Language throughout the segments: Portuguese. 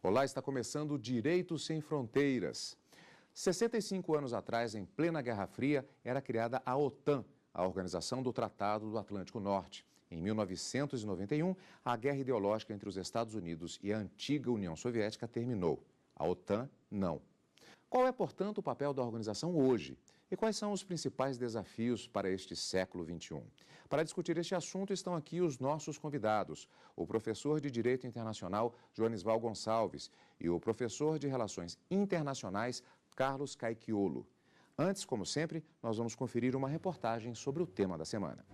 Olá, está começando o Direito Sem Fronteiras. 65 anos atrás, em plena Guerra Fria, era criada a OTAN, a Organização do Tratado do Atlântico Norte. Em 1991, a guerra ideológica entre os Estados Unidos e a antiga União Soviética terminou. A OTAN, não. Qual é, portanto, o papel da organização hoje? E quais são os principais desafios para este século XXI? Para discutir este assunto estão aqui os nossos convidados, o professor de Direito Internacional Joanisval Gonçalves e o professor de Relações Internacionais Carlos Caiquiolo. Antes, como sempre, nós vamos conferir uma reportagem sobre o tema da semana.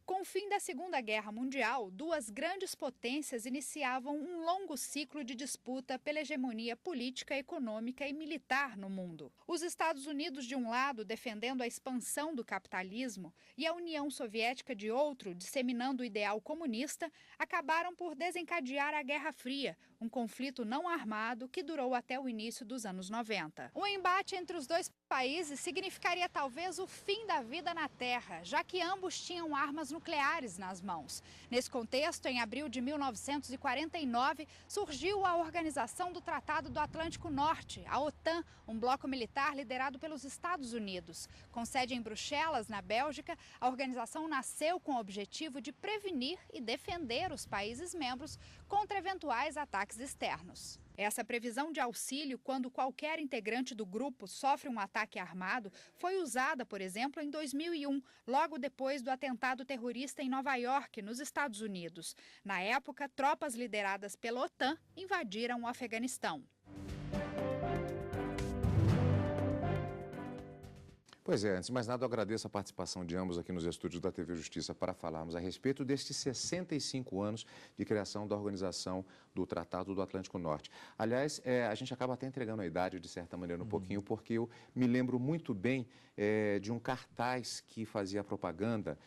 Com o fim da Segunda Guerra Mundial, duas grandes potências iniciavam um longo ciclo de disputa pela hegemonia política, econômica e militar no mundo. Os Estados Unidos, de um lado, defendendo a expansão do capitalismo, e a União Soviética, de outro, disseminando o ideal comunista, acabaram por desencadear a Guerra Fria, um conflito não armado que durou até o início dos anos 90. O embate entre os dois países significaria talvez o fim da vida na Terra, já que ambos tinham armas nucleares nas mãos. Nesse contexto, em abril de 1949, surgiu a Organização do Tratado do Atlântico Norte, a OTAN, um bloco militar liderado pelos Estados Unidos. Com sede em Bruxelas, na Bélgica, a organização nasceu com o objetivo de prevenir e defender os países membros contra eventuais ataques externos. Essa previsão de auxílio quando qualquer integrante do grupo sofre um ataque armado foi usada, por exemplo, em 2001, logo depois do atentado terrorista em Nova York, nos Estados Unidos. Na época, tropas lideradas pela OTAN invadiram o Afeganistão. Pois é, antes de mais nada, eu agradeço a participação de ambos aqui nos estúdios da TV Justiça para falarmos a respeito destes 65 anos de criação da Organização do Tratado do Atlântico Norte. Aliás, a gente acaba até entregando a idade, de certa maneira, um pouquinho, porque eu me lembro muito bem de um cartaz que fazia propaganda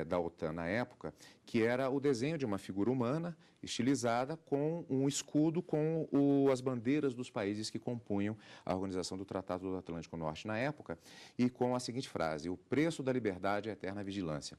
da OTAN na época, que era o desenho de uma figura humana estilizada com um escudo com as bandeiras dos países que compunham a Organização do Tratado do Atlântico Norte na época, e com a seguinte frase: o preço da liberdade é a eterna vigilância.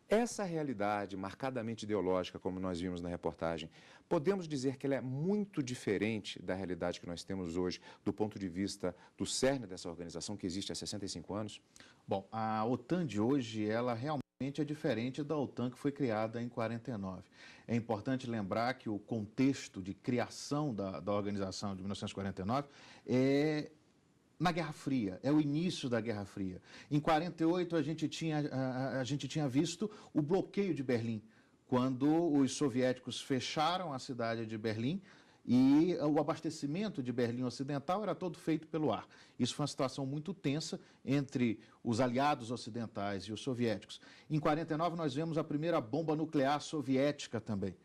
Essa realidade marcadamente ideológica, como nós vimos na reportagem, podemos dizer que ela é muito diferente da realidade que nós temos hoje, do ponto de vista do cerne dessa organização que existe há 65 anos? Bom, a OTAN de hoje, ela realmente é diferente da OTAN que foi criada em 49. É importante lembrar que o contexto de criação da organização de 1949 é na Guerra Fria, é o início da Guerra Fria. Em 48, a gente tinha visto o bloqueio de Berlim, quando os soviéticos fecharam a cidade de Berlim e o abastecimento de Berlim Ocidental era todo feito pelo ar. Isso foi uma situação muito tensa entre os aliados ocidentais e os soviéticos. Em 49, nós vemos a primeira bomba nuclear soviética também.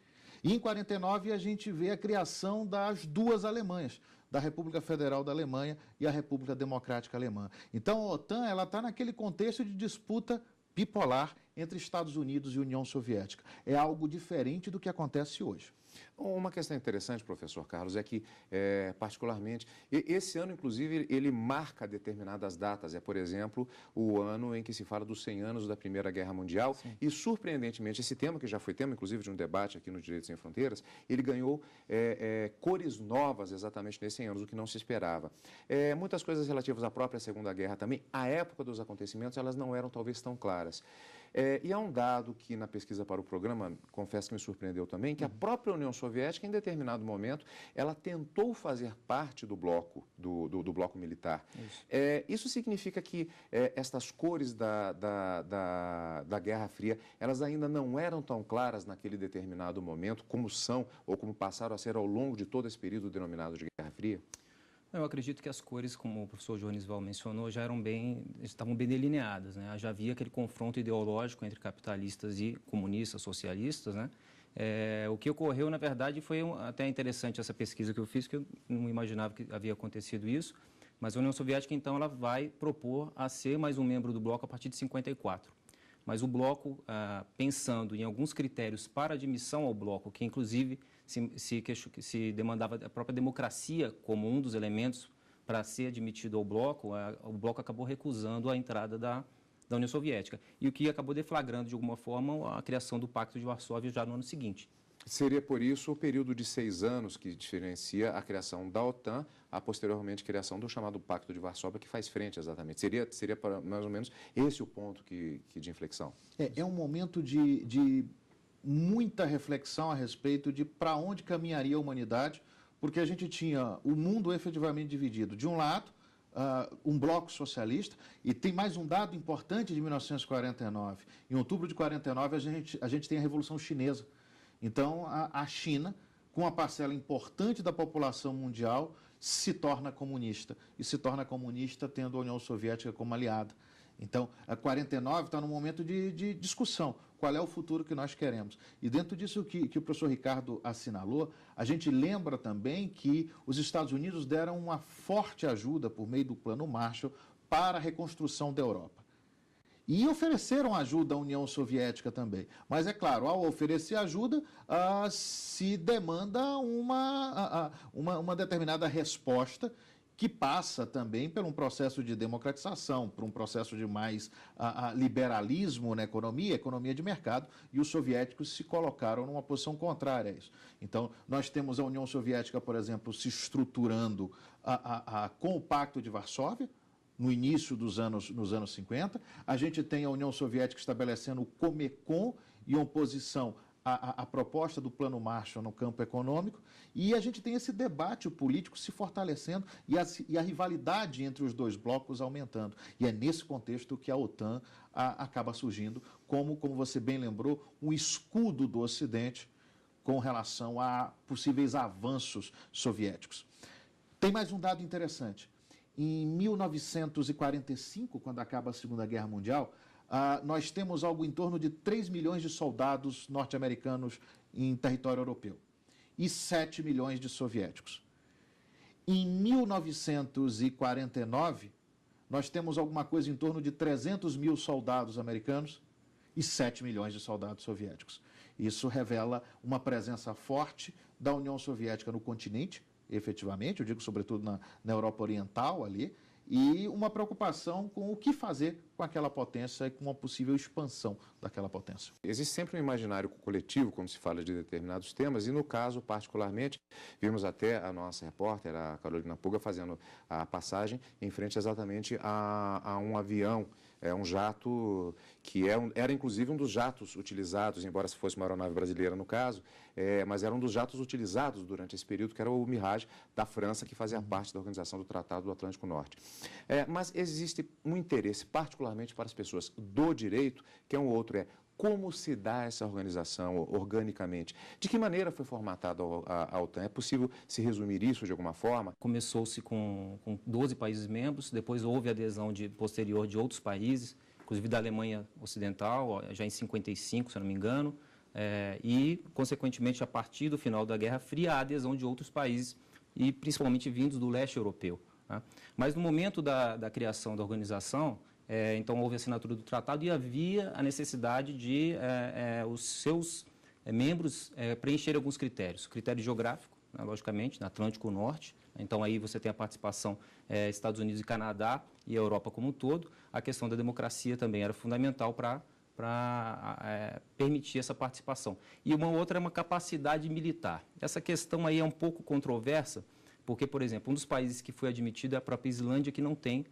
E em 49, a gente vê a criação das duas Alemanhas, da República Federal da Alemanha e a República Democrática Alemã. Então, a OTAN está naquele contexto de disputa bipolar entre Estados Unidos e União Soviética. É algo diferente do que acontece hoje. Uma questão interessante, professor Carlos, é que, particularmente, esse ano, inclusive, ele marca determinadas datas. Por exemplo, o ano em que se fala dos 100 anos da Primeira Guerra Mundial. Sim. E, surpreendentemente, esse tema, que já foi tema, inclusive, de um debate aqui no Direito Sem Fronteiras, ele ganhou cores novas exatamente nesses 100 anos, o que não se esperava. Muitas coisas relativas à própria Segunda Guerra também, à época dos acontecimentos, elas não eram talvez tão claras. E há um dado que, na pesquisa para o programa, confesso que me surpreendeu também, que a própria União Soviética, em determinado momento, ela tentou fazer parte do bloco, do bloco militar. Isso significa que estas cores da Guerra Fria, elas ainda não eram tão claras naquele determinado momento, como são, ou como passaram a ser ao longo de todo esse período denominado de Guerra Fria? Eu acredito que as cores, como o professor Joanisval mencionou, estavam bem delineadas, né? Já havia aquele confronto ideológico entre capitalistas e comunistas, socialistas, né? O que ocorreu, na verdade, foi até interessante essa pesquisa que eu fiz, que eu não imaginava que havia acontecido isso, mas a União Soviética, então, ela vai propor a ser mais um membro do bloco a partir de 54. Mas o bloco, pensando em alguns critérios para admissão ao bloco, que inclusive se demandava a própria democracia como um dos elementos para ser admitido ao bloco, o bloco acabou recusando a entrada da União Soviética, e o que acabou deflagrando, de alguma forma, a criação do Pacto de Varsóvia já no ano seguinte. Seria, por isso, o período de 6 anos que diferencia a criação da OTAN, a posteriormente criação do chamado Pacto de Varsóvia, que faz frente exatamente. Seria mais ou menos esse o ponto de inflexão? É um momento de muita reflexão a respeito de para onde caminharia a humanidade, porque a gente tinha o mundo efetivamente dividido. De um lado, um bloco socialista, e tem mais um dado importante de 1949. Em outubro de 49, a gente tem a Revolução Chinesa. Então, a China, com uma parcela importante da população mundial, se torna comunista. E se torna comunista tendo a União Soviética como aliada. Então, a 49 está num momento de discussão. Qual é o futuro que nós queremos? E dentro disso que o professor Ricardo assinalou, a gente lembra também que os Estados Unidos deram uma forte ajuda por meio do Plano Marshall para a reconstrução da Europa. E ofereceram ajuda à União Soviética também. Mas, é claro, ao oferecer ajuda, se demanda uma determinada resposta que passa também por um processo de democratização, por um processo de mais liberalismo na economia de mercado, e os soviéticos se colocaram numa posição contrária a isso. Então, nós temos a União Soviética, por exemplo, se estruturando com o Pacto de Varsóvia, no início nos anos 50, a gente tem a União Soviética estabelecendo o Comecon em oposição à proposta do Plano Marshall no campo econômico, e a gente tem esse debate político se fortalecendo e a rivalidade entre os dois blocos aumentando. E é nesse contexto que a OTAN acaba surgindo, como você bem lembrou, um escudo do Ocidente com relação a possíveis avanços soviéticos. Tem mais um dado interessante. Em 1945, quando acaba a Segunda Guerra Mundial, nós temos algo em torno de 3 milhões de soldados norte-americanos em território europeu e 7 milhões de soviéticos. Em 1949, nós temos alguma coisa em torno de 300 mil soldados americanos e 7 milhões de soldados soviéticos. Isso revela uma presença forte da União Soviética no continente, efetivamente, eu digo sobretudo na Europa Oriental ali, e uma preocupação com o que fazer com aquela potência e com uma possível expansão daquela potência. Existe sempre um imaginário coletivo quando se fala de determinados temas, e no caso, particularmente, vimos até a nossa repórter, a Carolina Puga, fazendo a passagem em frente exatamente a um avião, um jato que era inclusive um dos jatos utilizados, embora se fosse uma aeronave brasileira no caso, mas era um dos jatos utilizados durante esse período, que era o Mirage da França, que fazia parte da organização do Tratado do Atlântico Norte. Mas existe um interesse, particularmente para as pessoas do direito, que é um outro, como se dá essa organização organicamente? De que maneira foi formatada a OTAN? É possível se resumir isso de alguma forma? Começou-se com 12 países membros, depois houve adesão posterior de outros países, inclusive da Alemanha Ocidental, já em 55, se eu não me engano, e, consequentemente, a partir do final da Guerra Fria, a adesão de outros países, e principalmente vindos do leste europeu. Tá? Mas no momento da criação da organização, então houve a assinatura do tratado e havia a necessidade de os seus membros preencherem alguns critérios. Critério geográfico, né, logicamente, no Atlântico Norte. Então aí você tem a participação Estados Unidos e Canadá e a Europa como um todo. A questão da democracia também era fundamental para permitir essa participação. E uma outra é uma capacidade militar. Essa questão aí é um pouco controversa, porque, por exemplo, um dos países que foi admitido é a própria Islândia, que não tem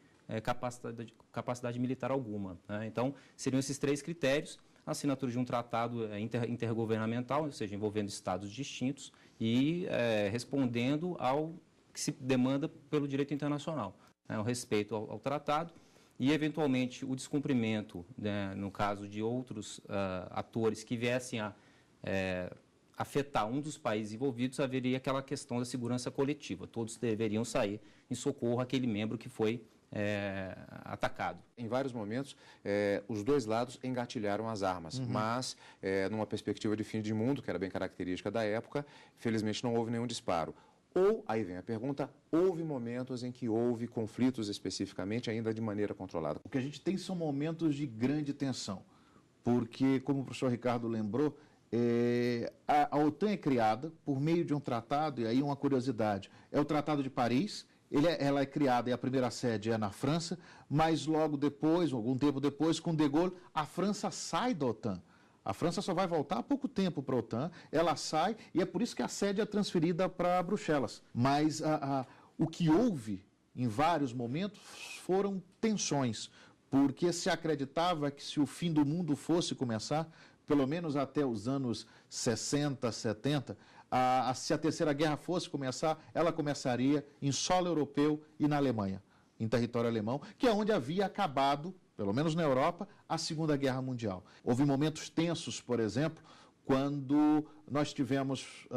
capacidade militar alguma. Né? Então, seriam esses 3 critérios: a assinatura de um tratado intergovernamental, ou seja, envolvendo estados distintos e respondendo ao que se demanda pelo direito internacional, o respeito ao tratado e, eventualmente, o descumprimento, né, no caso de outros atores que viessem a afetar um dos países envolvidos, haveria aquela questão da segurança coletiva. Todos deveriam sair em socorro àquele membro que foi atacado. Em vários momentos, os dois lados engatilharam as armas, mas, numa perspectiva de fim de mundo, que era bem característica da época, felizmente não houve nenhum disparo. Ou, aí vem a pergunta, houve momentos em que houve conflitos especificamente, ainda de maneira controlada? O que a gente tem são momentos de grande tensão, porque, como o professor Ricardo lembrou, a OTAN é criada por meio de um tratado, e aí uma curiosidade, é o Tratado de Paris, ela é criada e a primeira sede é na França, mas logo depois, algum tempo depois, com De Gaulle, a França sai da OTAN. A França só vai voltar há pouco tempo para a OTAN, ela sai e é por isso que a sede é transferida para Bruxelas. Mas o que houve em vários momentos foram tensões, porque se acreditava que se o fim do mundo fosse começar, pelo menos até os anos 60, 70, se a Terceira Guerra fosse começar, ela começaria em solo europeu e na Alemanha, em território alemão, que é onde havia acabado, pelo menos na Europa, a Segunda Guerra Mundial. Houve momentos tensos, por exemplo, quando nós tivemos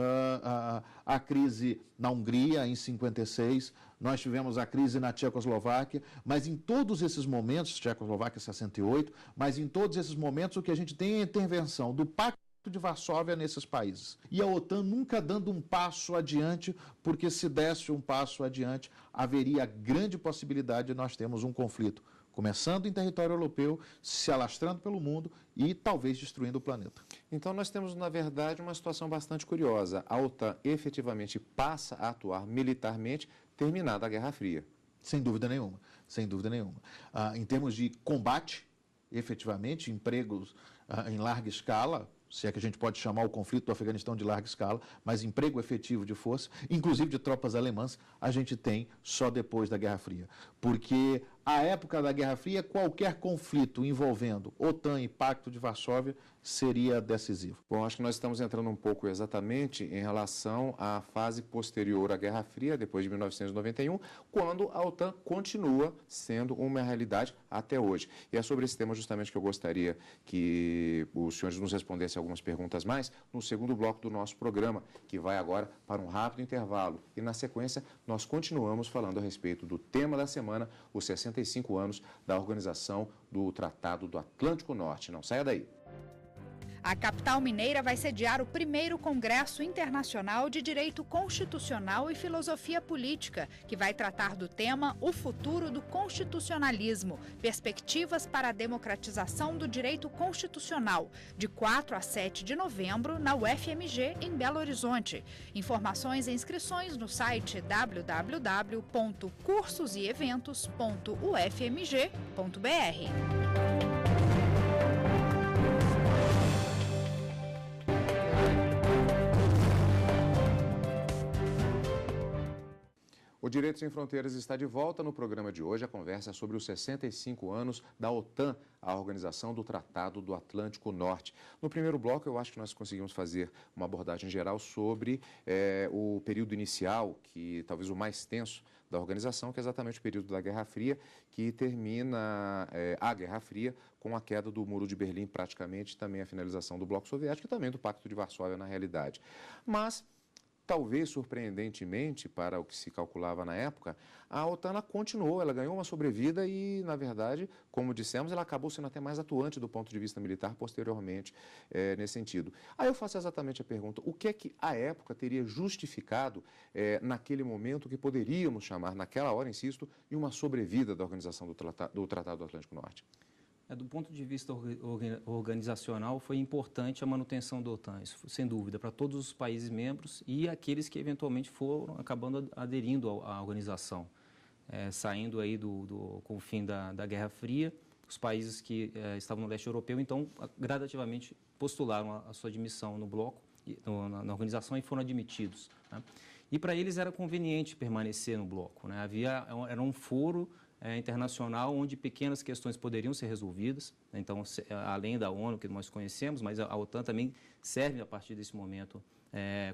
a crise na Hungria, em 56, nós tivemos a crise na Tchecoslováquia, mas em todos esses momentos, Tchecoslováquia 68, mas em todos esses momentos o que a gente tem é a intervenção do Pacto de Varsóvia nesses países. E a OTAN nunca dando um passo adiante, porque se desse um passo adiante, haveria grande possibilidade de nós termos um conflito começando em território europeu, se alastrando pelo mundo e talvez destruindo o planeta. Então nós temos, na verdade, uma situação bastante curiosa. A OTAN efetivamente passa a atuar militarmente terminada a Guerra Fria. Sem dúvida nenhuma, sem dúvida nenhuma. Em termos de combate, efetivamente, empregos em larga escala, se é que a gente pode chamar o conflito do Afeganistão de larga escala, mas emprego efetivo de força, inclusive de tropas alemãs, a gente tem só depois da Guerra Fria. Porque à época da Guerra Fria, qualquer conflito envolvendo OTAN e Pacto de Varsóvia seria decisivo. Bom, acho que nós estamos entrando um pouco exatamente em relação à fase posterior à Guerra Fria, depois de 1991, quando a OTAN continua sendo uma realidade até hoje. E é sobre esse tema justamente que eu gostaria que os senhores nos respondessem algumas perguntas mais no segundo bloco do nosso programa, que vai agora para um rápido intervalo. E na sequência, nós continuamos falando a respeito do tema da semana, os 65 anos da organização do Tratado do Atlântico Norte. Não saia daí. A capital mineira vai sediar o primeiro Congresso Internacional de Direito Constitucional e Filosofia Política, que vai tratar do tema O Futuro do Constitucionalismo, Perspectivas para a Democratização do Direito Constitucional, de 4 a 7 de novembro, na UFMG, em Belo Horizonte. Informações e inscrições no site www.cursosieeventos.ufmg.br. O Direito Sem Fronteiras está de volta. No programa de hoje, a conversa é sobre os 65 anos da OTAN, a Organização do Tratado do Atlântico Norte. No primeiro bloco, eu acho que nós conseguimos fazer uma abordagem geral sobre o período inicial, que talvez o mais tenso da organização, que é exatamente o período da Guerra Fria, que termina a Guerra Fria com a queda do Muro de Berlim, praticamente, também a finalização do Bloco Soviético e também do Pacto de Varsóvia, na realidade. Mas talvez surpreendentemente para o que se calculava na época, a OTAN continuou, ela ganhou uma sobrevida e, na verdade, como dissemos, ela acabou sendo até mais atuante do ponto de vista militar posteriormente nesse sentido. Aí eu faço exatamente a pergunta, o que é que a época teria justificado naquele momento que poderíamos chamar, naquela hora, insisto, de uma sobrevida da organização do Tratado do Atlântico Norte? Do ponto de vista organizacional, foi importante a manutenção da OTAN, isso, sem dúvida, para todos os países membros e aqueles que eventualmente foram acabando aderindo à organização. Saindo aí com o fim da Guerra Fria, os países que estavam no leste europeu, então, gradativamente postularam a sua admissão no bloco, na organização e foram admitidos, né? E para eles era conveniente permanecer no bloco, né? Era um foro internacional onde pequenas questões poderiam ser resolvidas, né? Então, além da ONU que nós conhecemos, mas a OTAN também serve a partir desse momento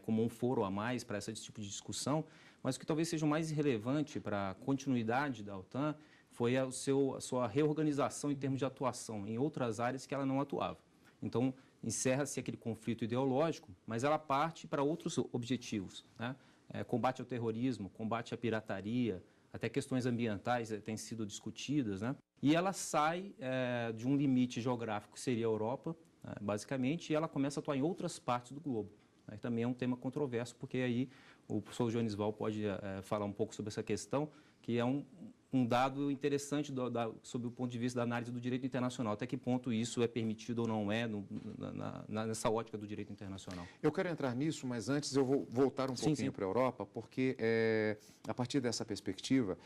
como um foro a mais para esse tipo de discussão, mas o que talvez seja o mais relevante para a continuidade da OTAN foi a sua reorganização em termos de atuação em outras áreas que ela não atuava. Então, encerra-se aquele conflito ideológico, mas ela parte para outros objetivos, né? Combate ao terrorismo, combate à pirataria, até questões ambientais têm sido discutidas, né? E ela sai de um limite geográfico que seria a Europa, basicamente, e ela começa a atuar em outras partes do globo. Também é um tema controverso, porque aí o professor Joanisval pode falar um pouco sobre essa questão, que é um um dado interessante sob o ponto de vista da análise do direito internacional. Até que ponto isso é permitido ou não é nessa ótica do direito internacional. Eu quero entrar nisso, mas antes eu vou voltar um pouquinho para a Europa, porque a partir dessa perspectiva,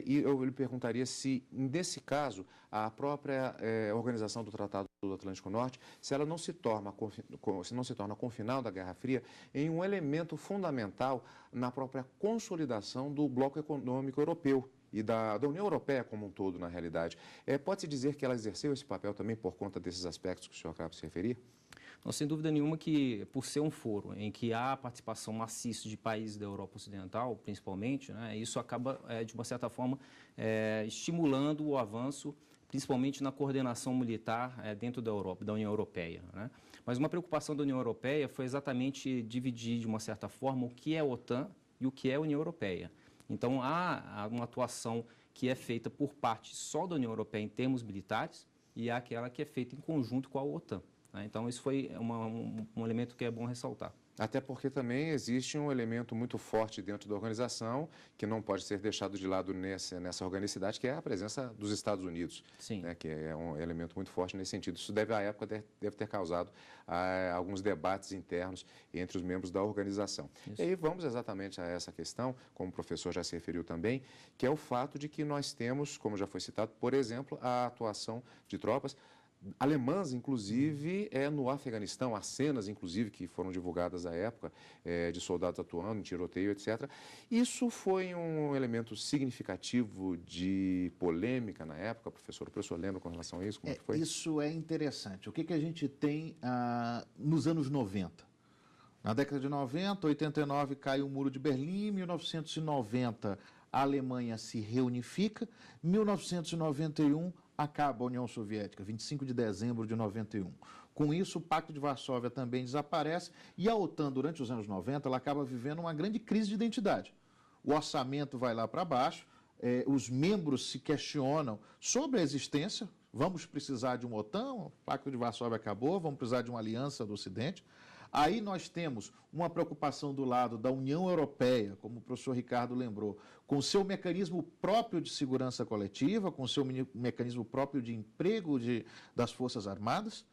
eu lhe perguntaria se, nesse caso, a própria organização do Tratado do Atlântico Norte, se ela não se torna com o final da Guerra Fria em um elemento fundamental na própria consolidação do bloco econômico europeu e da União Europeia como um todo, na realidade. Pode-se dizer que ela exerceu esse papel também por conta desses aspectos que o senhor acaba de se referir? Não, sem dúvida nenhuma que, por ser um foro em que há participação maciça de países da Europa Ocidental, principalmente, né, isso acaba, de uma certa forma, estimulando o avanço, principalmente na coordenação militar dentro da Europa, da União Europeia, né? Mas uma preocupação da União Europeia foi exatamente dividir, de uma certa forma, o que é a OTAN e o que é a União Europeia. Então, há uma atuação que é feita por parte só da União Europeia em termos militares e há aquela que é feita em conjunto com a OTAN, né? Então, isso foi um elemento que é bom ressaltar. Até porque também existe um elemento muito forte dentro da organização que não pode ser deixado de lado nessa organicidade, que é a presença dos Estados Unidos, né, que é um elemento muito forte nesse sentido. Isso à época, deve ter causado alguns debates internos entre os membros da organização. Isso. E aí vamos exatamente a essa questão, como o professor já se referiu também, que é o fato de que nós temos, como já foi citado, por exemplo, a atuação de tropas alemãs, inclusive, no Afeganistão, há cenas, inclusive, que foram divulgadas à época, de soldados atuando em tiroteio, etc. Isso foi um elemento significativo de polêmica na época, professor? O professor lembra com relação a isso? Como que foi? Isso é interessante. O que a gente tem nos anos 90? Na década de 90, 89, cai o Muro de Berlim, 1990, a Alemanha se reunifica, 1991, acaba a União Soviética, 25 de dezembro de 91. Com isso, o Pacto de Varsóvia também desaparece e a OTAN, durante os anos 90, ela acaba vivendo uma grande crise de identidade. O orçamento vai lá para baixo, os membros se questionam sobre a existência, vamos precisar de uma OTAN, o Pacto de Varsóvia acabou, vamos precisar de uma aliança do Ocidente. Aí nós temos uma preocupação do lado da União Europeia, como o professor Ricardo lembrou, com o seu mecanismo próprio de segurança coletiva, com o seu mecanismo próprio de emprego das Forças Armadas,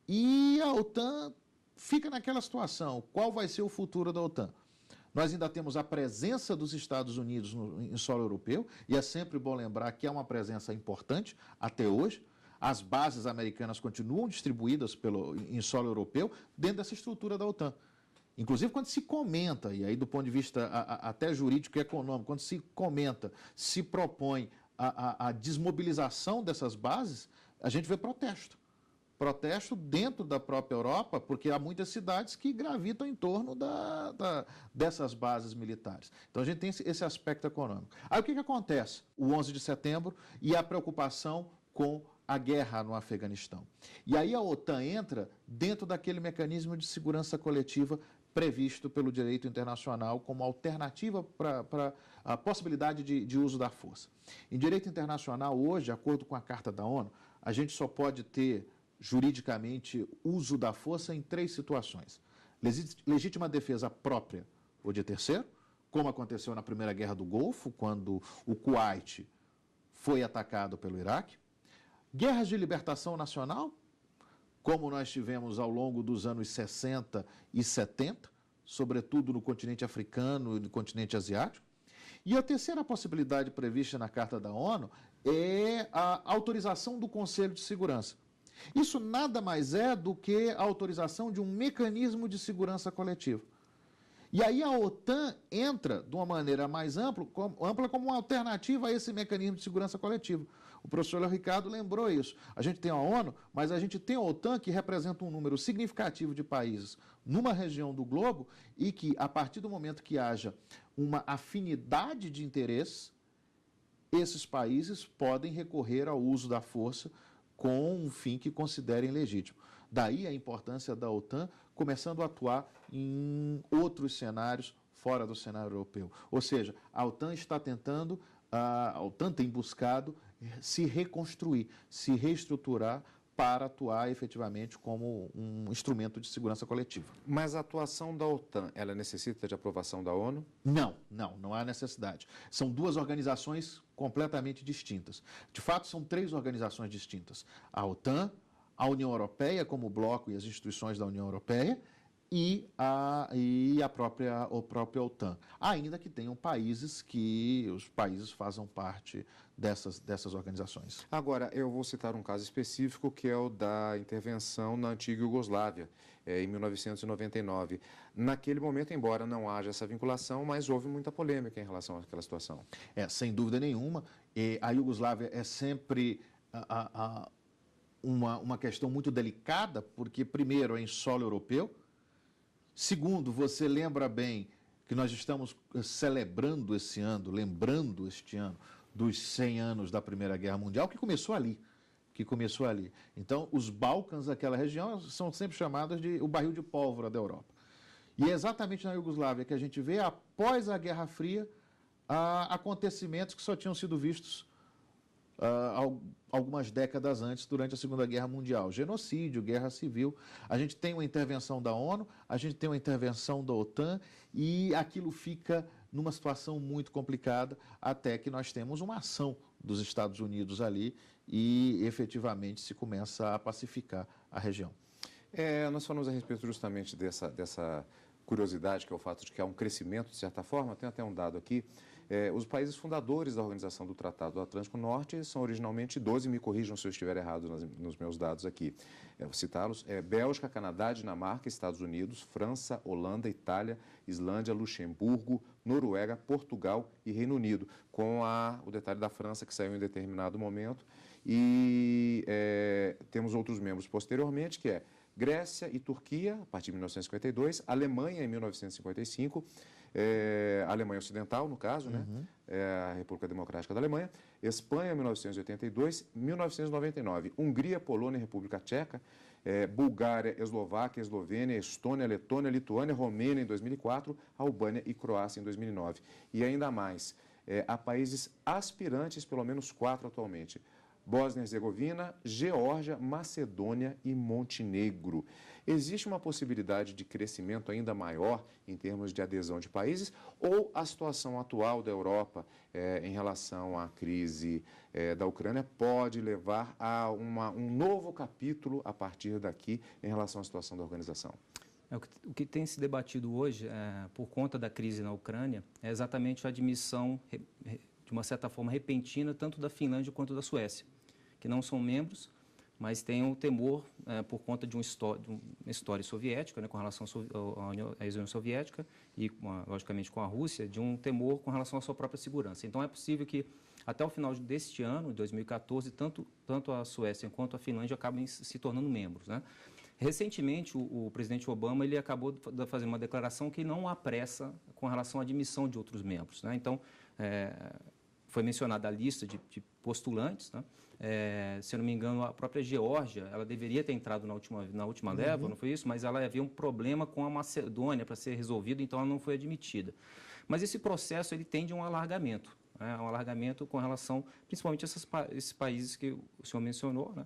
e a OTAN fica naquela situação. Qual vai ser o futuro da OTAN? Nós ainda temos a presença dos Estados Unidos em solo europeu, e é sempre bom lembrar que é uma presença importante até hoje. As bases americanas continuam distribuídas em solo europeu dentro dessa estrutura da OTAN. Inclusive, quando se comenta, e aí do ponto de vista até jurídico e econômico, quando se comenta, se propõe a desmobilização dessas bases, a gente vê protesto. Protesto dentro da própria Europa, porque há muitas cidades que gravitam em torno dessas bases militares. Então, a gente tem esse aspecto econômico. Aí, o que acontece? O 11 de setembro e a preocupação com a guerra no Afeganistão. E aí a OTAN entra dentro daquele mecanismo de segurança coletiva previsto pelo direito internacional como alternativa para a possibilidade de uso da força. Em direito internacional, hoje, de acordo com a Carta da ONU, a gente só pode ter juridicamente uso da força em 3 situações. Legítima defesa própria ou de terceiro, como aconteceu na Primeira Guerra do Golfo, quando o Kuwait foi atacado pelo Iraque. Guerras de libertação nacional, como nós tivemos ao longo dos anos 60 e 70, sobretudo no continente africano e no continente asiático. E a terceira possibilidade prevista na Carta da ONU é a autorização do Conselho de Segurança. Isso nada mais é do que a autorização de um mecanismo de segurança coletiva. E aí a OTAN entra de uma maneira mais ampla como uma alternativa a esse mecanismo de segurança coletiva. O professor Ricardo lembrou isso. A gente tem a ONU, mas a gente tem a OTAN, que representa um número significativo de países numa região do globo e que, a partir do momento que haja uma afinidade de interesses, esses países podem recorrer ao uso da força com um fim que considerem legítimo. Daí a importância da OTAN começando a atuar em outros cenários fora do cenário europeu. Ou seja, a OTAN está a OTAN tem buscado se reconstruir, se reestruturar para atuar efetivamente como um instrumento de segurança coletiva. Mas a atuação da OTAN, ela necessita de aprovação da ONU? Não há necessidade. São duas organizações completamente distintas. De fato, são três organizações distintas. A OTAN, a União Europeia como bloco e as instituições da União Europeia e a própria OTAN. Ainda que tenham países que os países façam parte dessas organizações. Agora, eu vou citar um caso específico, que é o da intervenção na antiga Iugoslávia, em 1999. Naquele momento, embora não haja essa vinculação, mas houve muita polêmica em relação àquela situação. Sem dúvida nenhuma. A Iugoslávia é sempre uma questão muito delicada, porque, primeiro, é em solo europeu. Segundo, você lembra bem que nós estamos celebrando lembrando este ano, dos 100 anos da Primeira Guerra Mundial, que começou ali. Então, os Balcãs daquela região são sempre chamados de o barril de pólvora da Europa. E é exatamente na Iugoslávia que a gente vê, após a Guerra Fria, acontecimentos que só tinham sido vistos algumas décadas antes, durante a Segunda Guerra Mundial. Genocídio, guerra civil. A gente tem uma intervenção da ONU, a gente tem uma intervenção da OTAN e aquilo fica numa situação muito complicada, até que nós temos uma ação dos Estados Unidos ali e efetivamente se começa a pacificar a região. Nós falamos a respeito justamente dessa curiosidade, que é o fato de que há um crescimento, de certa forma. Tem até um dado aqui. Os países fundadores da Organização do Tratado do Atlântico Norte são originalmente 12, me corrijam se eu estiver errado nos meus dados aqui. Vou citá-los: Bélgica, Canadá, Dinamarca, Estados Unidos, França, Holanda, Itália, Islândia, Luxemburgo, Noruega, Portugal e Reino Unido, com o detalhe da França, que saiu em determinado momento. E temos outros membros posteriormente, que é Grécia e Turquia, a partir de 1952, Alemanha em 1955, a Alemanha Ocidental, no caso, né? A República Democrática da Alemanha, Espanha em 1982, 1999, Hungria, Polônia e República Tcheca, Bulgária, Eslováquia, Eslovênia, Estônia, Letônia, Lituânia, Romênia em 2004, Albânia e Croácia em 2009. E ainda mais, há países aspirantes, pelo menos 4 atualmente: Bósnia e Herzegovina, Geórgia, Macedônia e Montenegro. Existe uma possibilidade de crescimento ainda maior em termos de adesão de países, ou a situação atual da Europa em relação à crise da Ucrânia pode levar a um novo capítulo a partir daqui em relação à situação da organização? O que tem se debatido hoje, por conta da crise na Ucrânia, é exatamente a admissão, de uma certa forma, repentina, tanto da Finlândia quanto da Suécia, que não são membros, mas têm um temor por conta de uma história soviética, né, com relação à ex-União Soviética e, logicamente, com a Rússia, de um temor com relação à sua própria segurança. Então, é possível que, até o final deste ano, 2014, tanto a Suécia quanto a Finlândia acabem se tornando membros, né? Recentemente, o presidente Obama ele acabou de fazer uma declaração que não há pressa com relação à admissão de outros membros, né? Então, foi mencionada a lista de postulantes, né? Se eu não me engano, a própria Geórgia, ela deveria ter entrado na última leva, não foi isso? Mas ela havia um problema com a Macedônia para ser resolvido, então ela não foi admitida. Mas esse processo ele tende a um alargamento, né? Um alargamento com relação, principalmente, a esses países que o senhor mencionou, né?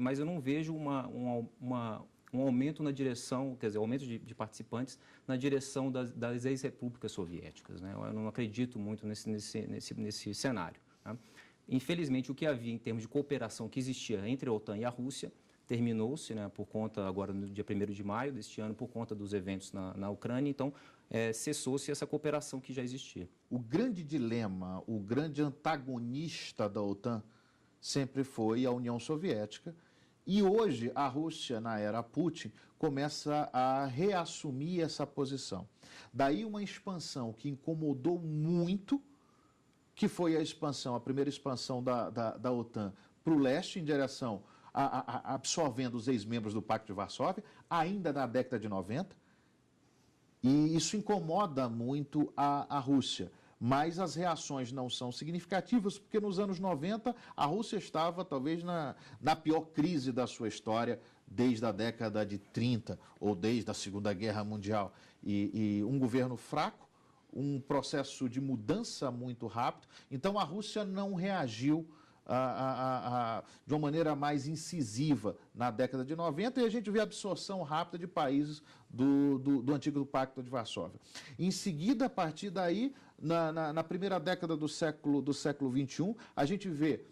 Mas eu não vejo um aumento na direção, quer dizer, aumento de participantes na direção das ex-repúblicas soviéticas, né? Eu não acredito muito nesse cenário, né? Infelizmente, o que havia em termos de cooperação que existia entre a OTAN e a Rússia terminou-se, né, por conta, agora no dia 1º de maio deste ano, por conta dos eventos na Ucrânia. Então, cessou-se essa cooperação que já existia. O grande dilema, o grande antagonista da OTAN sempre foi a União Soviética. E hoje a Rússia, na era Putin, começa a reassumir essa posição. Daí uma expansão que incomodou muito, que foi a primeira expansão da OTAN para o leste, em direção absorvendo os ex-membros do Pacto de Varsóvia, ainda na década de 90. E isso incomoda muito a Rússia. Mas as reações não são significativas, porque nos anos 90 a Rússia estava talvez na pior crise da sua história desde a década de 30 ou desde a Segunda Guerra Mundial. E um governo fraco, um processo de mudança muito rápido. Então a Rússia não reagiu de uma maneira mais incisiva na década de 90 e a gente vê a absorção rápida de países do antigo Pacto de Varsóvia. Em seguida, a partir daí, na primeira década do século XXI, a gente vê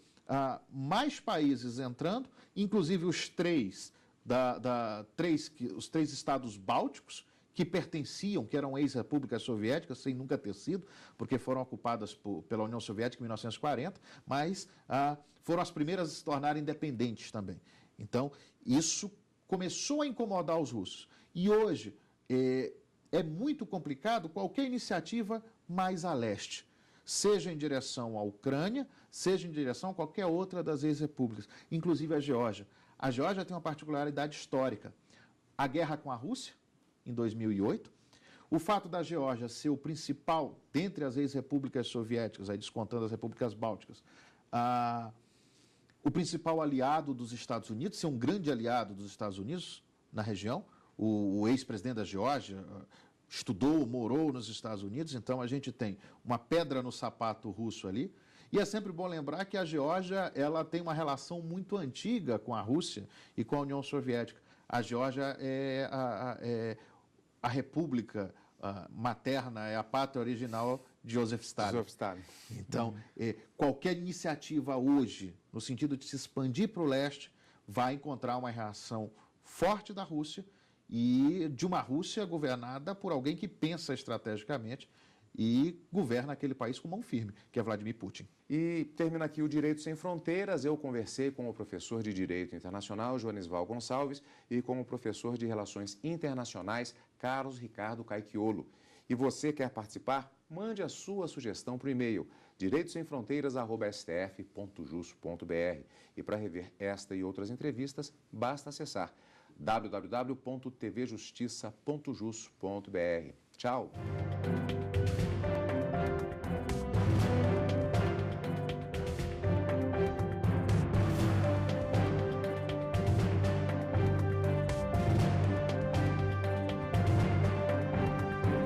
mais países entrando, inclusive os três estados bálticos, que pertenciam, que eram ex-repúblicas soviéticas, sem nunca ter sido, porque foram ocupadas pela União Soviética em 1940, mas foram as primeiras a se tornarem independentes também. Então, isso começou a incomodar os russos. E hoje é muito complicado qualquer iniciativa mais a leste, seja em direção à Ucrânia, seja em direção a qualquer outra das ex-repúblicas, inclusive a Geórgia. A Geórgia tem uma particularidade histórica. A guerra com a Rússia, em 2008, o fato da Geórgia ser o principal, dentre as ex-repúblicas soviéticas, aí descontando as repúblicas bálticas, o principal aliado dos Estados Unidos, ser um grande aliado dos Estados Unidos na região. O ex-presidente da Geórgia estudou, morou nos Estados Unidos, então a gente tem uma pedra no sapato russo ali. E é sempre bom lembrar que a Geórgia ela tem uma relação muito antiga com a Rússia e com a União Soviética. A Geórgia é a república materna, é a pátria original de Joseph Stalin. Então, qualquer iniciativa hoje, no sentido de se expandir para o leste, vai encontrar uma reação forte da Rússia e de uma Rússia governada por alguém que pensa estrategicamente e governa aquele país com mão firme, que é Vladimir Putin. E termina aqui o Direito Sem Fronteiras. Eu conversei com o professor de Direito Internacional, Joanisval Gonçalves, e com o professor de Relações Internacionais, Carlos Ricardo Caiquiolo. E você quer participar? Mande a sua sugestão por e-mail, direitosemfronteiras@stf.jus.br. E para rever esta e outras entrevistas, basta acessar www.tvjustiça.jus.br. Tchau!